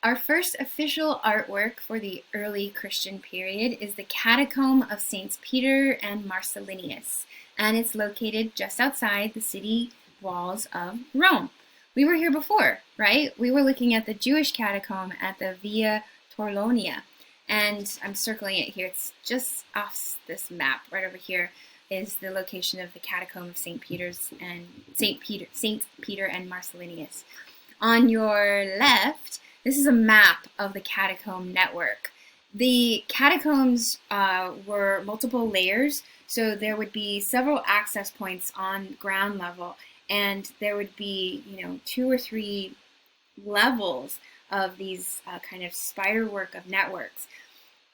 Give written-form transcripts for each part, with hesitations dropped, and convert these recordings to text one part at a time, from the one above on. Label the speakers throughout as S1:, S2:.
S1: Our first official artwork for the early Christian period is the Catacomb of Saints Peter and Marcellinus, and it's located just outside the city walls of Rome. We were here before, right? We were looking at the Jewish catacomb at the Via Torlonia, and I'm circling it here. It's just off this map right over here is the location of the Catacomb of Saint Peter's and Saint Peter and Marcellinus. On your left, this is a map of the catacomb network. The catacombs were multiple layers, so there would be several access points on ground level, and there would be, 2 or 3 levels of these kind of spider work of networks.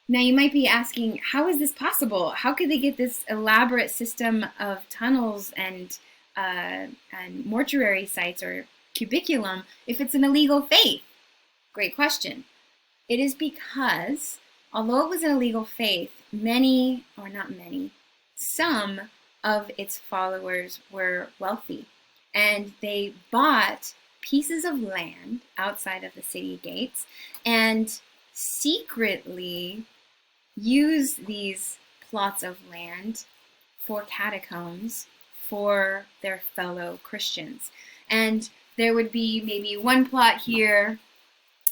S1: Now you might be asking, how is this possible? How could they get this elaborate system of tunnels and mortuary sites or cubiculum if it's an illegal faith? Great question. It is because, although it was an illegal faith, some of its followers were wealthy, and they bought pieces of land outside of the city gates and secretly used these plots of land for catacombs for their fellow Christians. And there would be maybe one plot here,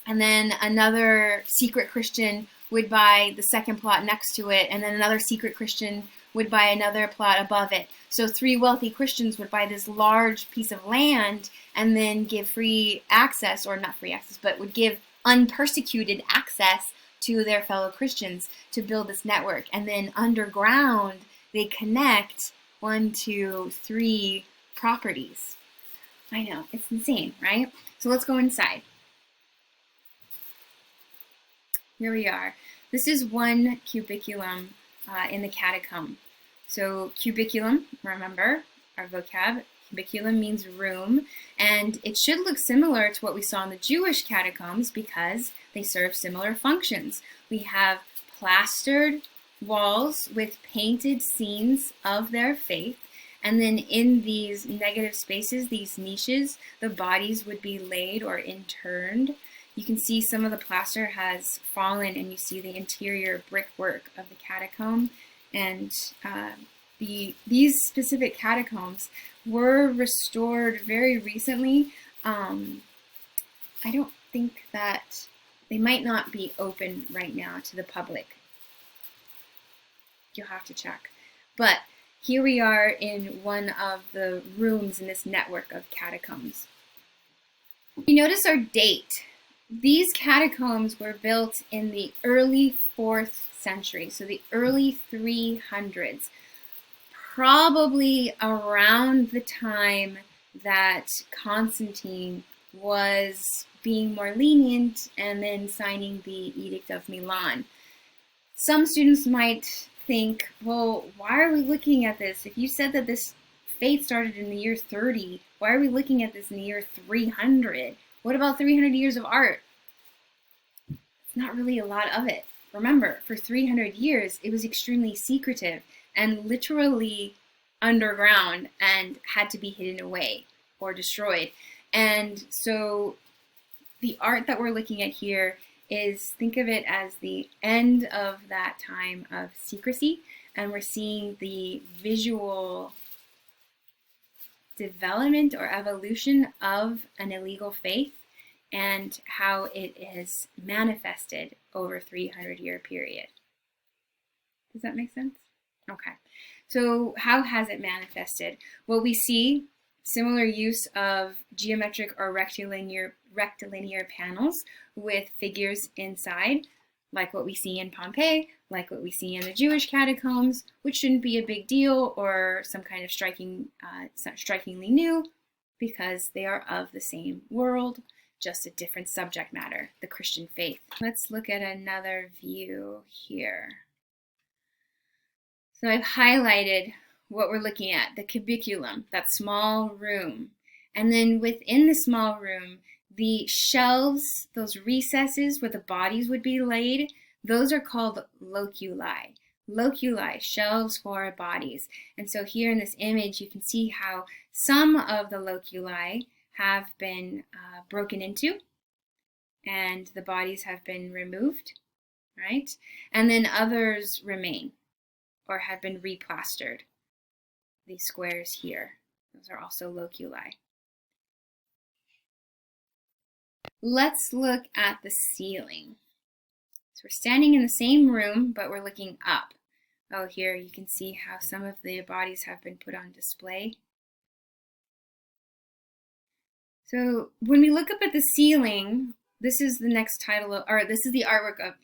S1: and then another secret Christian would buy the second plot next to it, and then another secret Christian would buy another plot above it. So 3 wealthy Christians would buy this large piece of land and then give free access, or not free access, but would give unpersecuted access to their fellow Christians to build this network. And then underground, they connect 1, 2, 3 properties. I know, it's insane, right? So let's go inside. Here we are. This is one cubiculum in the catacomb. So cubiculum, remember our vocab, cubiculum means room, and it should look similar to what we saw in the Jewish catacombs because they serve similar functions. We have plastered walls with painted scenes of their faith, and then in these negative spaces, these niches, the bodies would be laid or interned. You can see some of the plaster has fallen, and you see the interior brickwork of the catacomb. And these specific catacombs were restored very recently. I don't think that they might not be open right now to the public. You'll have to check. But here we are in one of the rooms in this network of catacombs. You notice our date. These catacombs were built in the early 4th century, so the early 300s, probably around the time that Constantine was being more lenient and then signing the Edict of Milan. Some students might think, well, why are we looking at this? If you said that this faith started in the year 30, why are we looking at this in the year 300? What about 300 years of art? It's not really a lot of it. Remember, for 300 years, it was extremely secretive and literally underground and had to be hidden away or destroyed. And so the art that we're looking at here is, think of it as the end of that time of secrecy, and we're seeing the visual development or evolution of an illegal faith and how it is manifested over a 300-year period. Does that make sense? Okay. So how has it manifested? Well, we see similar use of geometric or rectilinear panels with figures inside, like what we see in Pompeii, like what we see in the Jewish catacombs, which shouldn't be a big deal or some kind of strikingly new, because they are of the same world, just a different subject matter, the Christian faith. Let's look at another view here. So I've highlighted what we're looking at, the cubiculum, that small room. And then within the small room, the shelves, those recesses where the bodies would be laid, those are called loculi. Loculi, shelves for bodies. And so here in this image, you can see how some of the loculi have been broken into, and the bodies have been removed, right? And then others remain or have been replastered. These squares here, those are also loculi. Let's look at the ceiling. So we're standing in the same room, but we're looking up. Oh, here you can see how some of the bodies have been put on display. So when we look up at the ceiling, this is the next title, or this is the artwork of,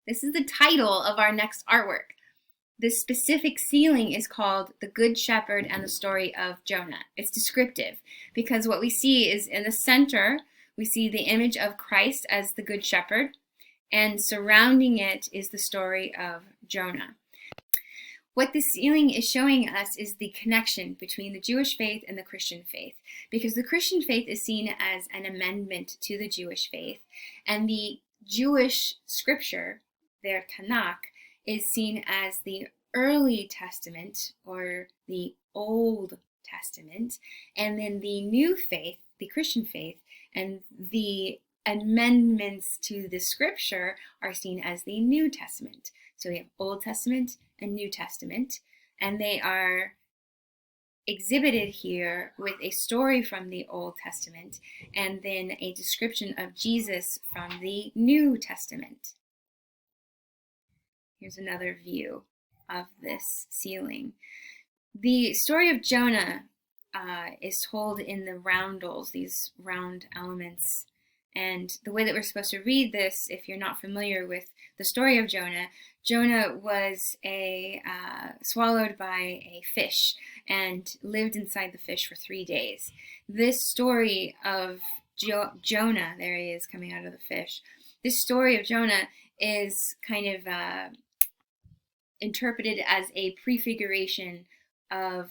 S1: this is the title of our next artwork. This specific ceiling is called The Good Shepherd and the Story of Jonah. It's descriptive because what we see is in the center, we see the image of Christ as the Good Shepherd, and surrounding it is the story of Jonah. What this ceiling is showing us is the connection between the Jewish faith and the Christian faith, because the Christian faith is seen as an amendment to the Jewish faith, and the Jewish scripture, their Tanakh, is seen as the early testament or the Old Testament, and then the new faith, the Christian faith, and the amendments to the scripture are seen as the New Testament. So we have Old Testament and New Testament, and they are exhibited here with a story from the Old Testament and then a description of Jesus from the New Testament. Here's another view of this ceiling. The story of Jonah is told in the roundels, these round elements. And the way that we're supposed to read this, if you're not familiar with the story of Jonah, Jonah was swallowed by a fish and lived inside the fish for 3 days. This story of Jonah, there he is coming out of the fish. This story of Jonah is kind of interpreted as a prefiguration of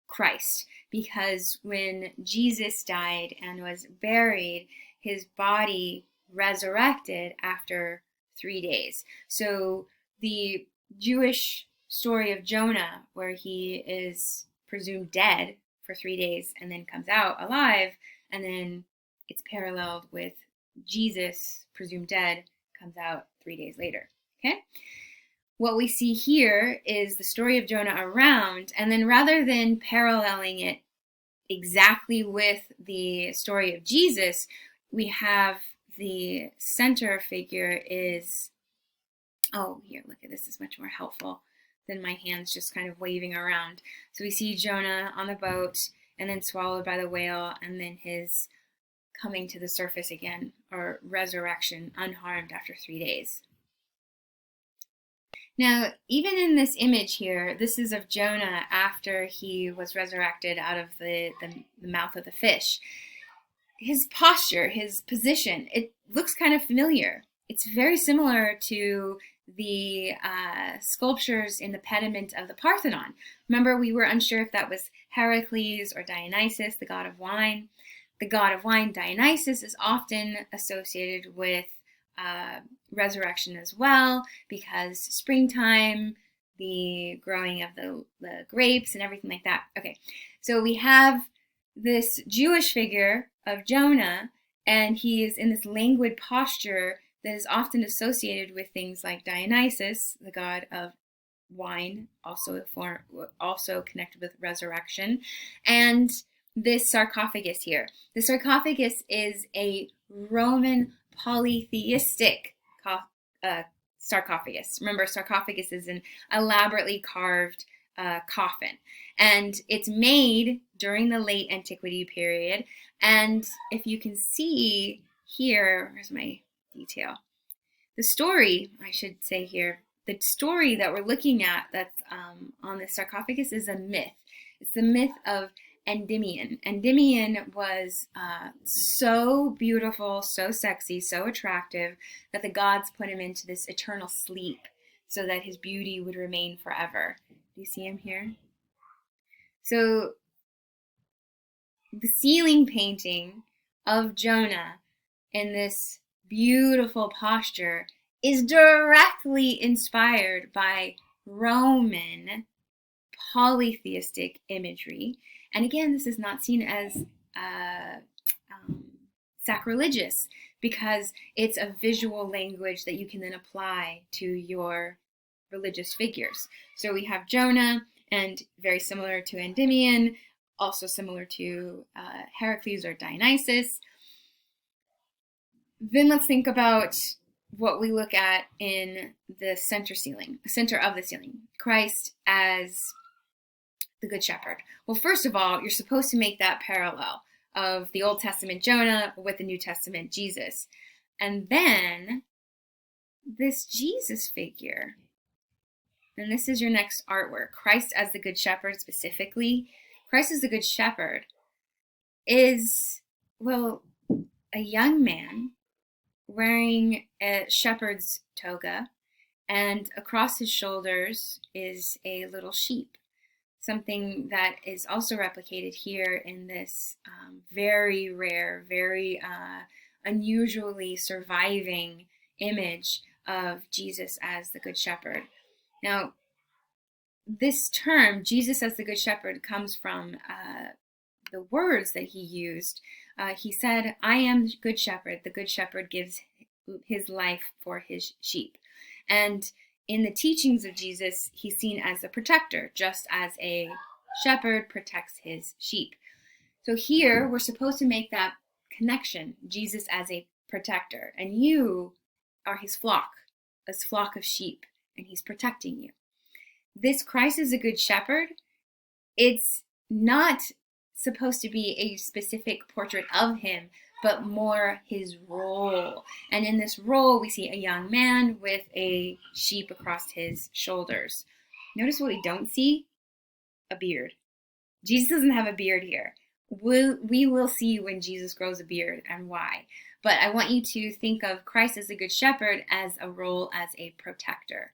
S1: Christ, because when Jesus died and was buried, his body resurrected after 3 days. So the Jewish story of Jonah, where he is presumed dead for 3 days and then comes out alive, and then it's paralleled with Jesus, presumed dead, comes out 3 days later. Okay? What we see here is the story of Jonah around, and then rather than paralleling it exactly with the story of Jesus, we have the center figure is, oh, here, look at this, is much more helpful than my hands just kind of waving around. So we see Jonah on the boat and then swallowed by the whale, and then his coming to the surface again, or resurrection unharmed after 3 days. Now, even in this image here, this is of Jonah after he was resurrected out of the mouth of the fish. His posture, his position, it looks kind of familiar. It's very similar to the sculptures in the pediment of the Parthenon. Remember, we were unsure if that was Heracles or Dionysus, the god of wine. The god of wine, Dionysus, is often associated with resurrection as well, because springtime, the growing of the grapes and everything like that. Okay, so we have this Jewish figure of Jonah, and he is in this languid posture that is often associated with things like Dionysus, the god of wine, also connected with resurrection, and this sarcophagus here. The sarcophagus is a Roman polytheistic sarcophagus. Remember, sarcophagus is an elaborately carved coffin, and it's made during the late Antiquity period. And if you can see here, where's my detail? The story, I should say here, the story that we're looking at that's on the sarcophagus is a myth. It's the myth of Endymion. Endymion was so beautiful, so sexy, so attractive that the gods put him into this eternal sleep so that his beauty would remain forever. Do you see him here? So the ceiling painting of Jonah in this beautiful posture is directly inspired by Roman polytheistic imagery. And again, this is not seen as sacrilegious. because it's a visual language that you can then apply to your religious figures. So we have Jonah, and very similar to Endymion, also similar to Heracles or Dionysus. Then let's think about what we look at in the center of the ceiling, Christ as the Good Shepherd. Well, first of all, you're supposed to make that parallel of the Old Testament Jonah with the New Testament Jesus. And then this Jesus figure, and this is your next artwork, Christ as the Good Shepherd specifically. Christ as the Good Shepherd is, well, a young man wearing a shepherd's toga, and across his shoulders is a little sheep, something that is also replicated here in this very rare, very unusually surviving image of Jesus as the Good Shepherd. Now, this term, Jesus as the Good Shepherd, comes from the words that he used. He said, I am the Good Shepherd. The Good Shepherd gives his life for his sheep. And in the teachings of Jesus, he's seen as a protector, just as a shepherd protects his sheep. So here, we're supposed to make that connection, Jesus as a protector. And you are his flock of sheep, and he's protecting you. This Christ is a Good Shepherd. It's not supposed to be a specific portrait of him, but more his role. And in this role, we see a young man with a sheep across his shoulders. Notice what we don't see? A beard. Jesus doesn't have a beard here. We will see when Jesus grows a beard and why. But I want you to think of Christ as a Good Shepherd as a role as a protector.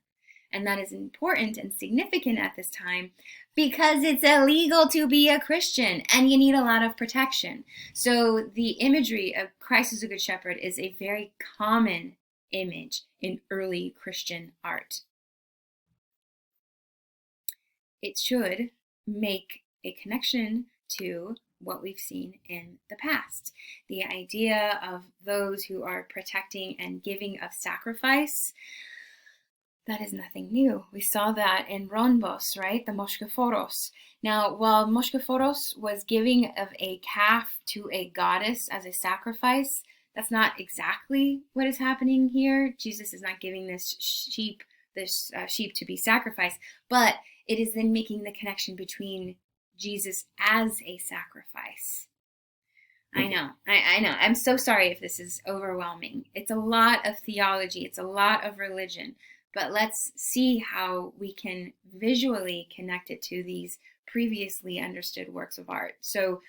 S1: And that is important and significant at this time because it's illegal to be a Christian and you need a lot of protection. So the imagery of Christ as a Good Shepherd is a very common image in early Christian art. It should make a connection to what we've seen in the past. The idea of those who are protecting and giving of sacrifice. That is nothing new. We saw that in Rhombos, right? The Moschophoros. Now, while Moschophoros was giving of a calf to a goddess as a sacrifice, that's not exactly what is happening here. Jesus is not giving this sheep to be sacrificed, but it is then making the connection between Jesus as a sacrifice. I know. I'm so sorry if this is overwhelming. It's a lot of theology. It's a lot of religion. But let's see how we can visually connect it to these previously understood works of art. So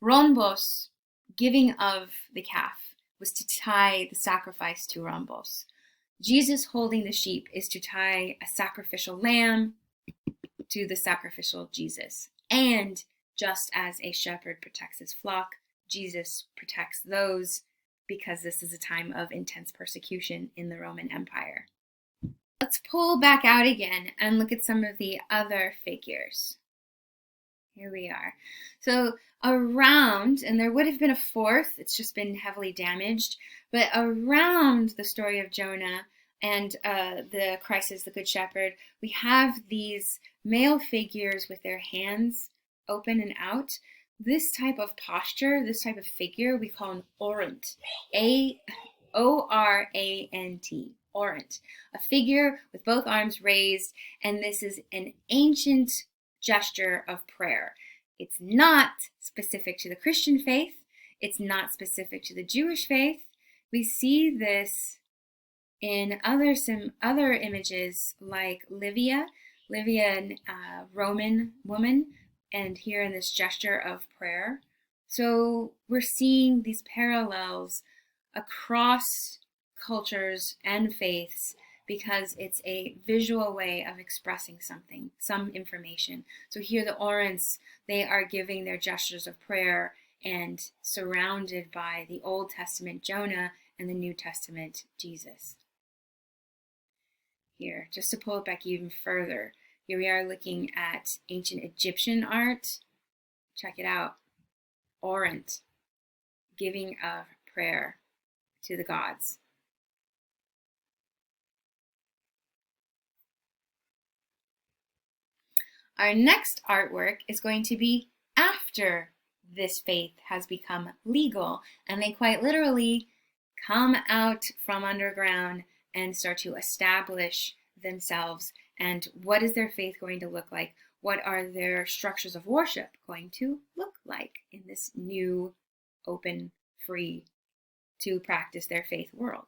S1: Rhombos, giving of the calf, was to tie the sacrifice to Rhombos. Jesus holding the sheep is to tie a sacrificial lamb to the sacrificial Jesus. And just as a shepherd protects his flock, Jesus protects those because this is a time of intense persecution in the Roman Empire. Let's pull back out again and look at some of the other figures. Here we are. So around, and there would have been a fourth, it's just been heavily damaged, but around the story of Jonah and the Christ as the Good Shepherd, we have these male figures with their hands open and out. This type of posture, this type of figure, we call an orant. O-R-A-N-T. Orant, a figure with both arms raised, and this is an ancient gesture of prayer. It's not specific to the Christian faith. It's not specific to the Jewish faith. We see this in some other images like Livia, a Roman woman, and here in this gesture of prayer. So we're seeing these parallels across cultures and faiths because it's a visual way of expressing something, some information. So here the Orants, they are giving their gestures of prayer and surrounded by the Old Testament Jonah and the New Testament Jesus. Here, just to pull it back even further, here we are looking at ancient Egyptian art. Check it out. Orant, giving of prayer. to the gods. Our next artwork is going to be after this faith has become legal, and they quite literally come out from underground and start to establish themselves. And what is their faith going to look like? What are their structures of worship going to look like in this new, open, free to practice their faith world?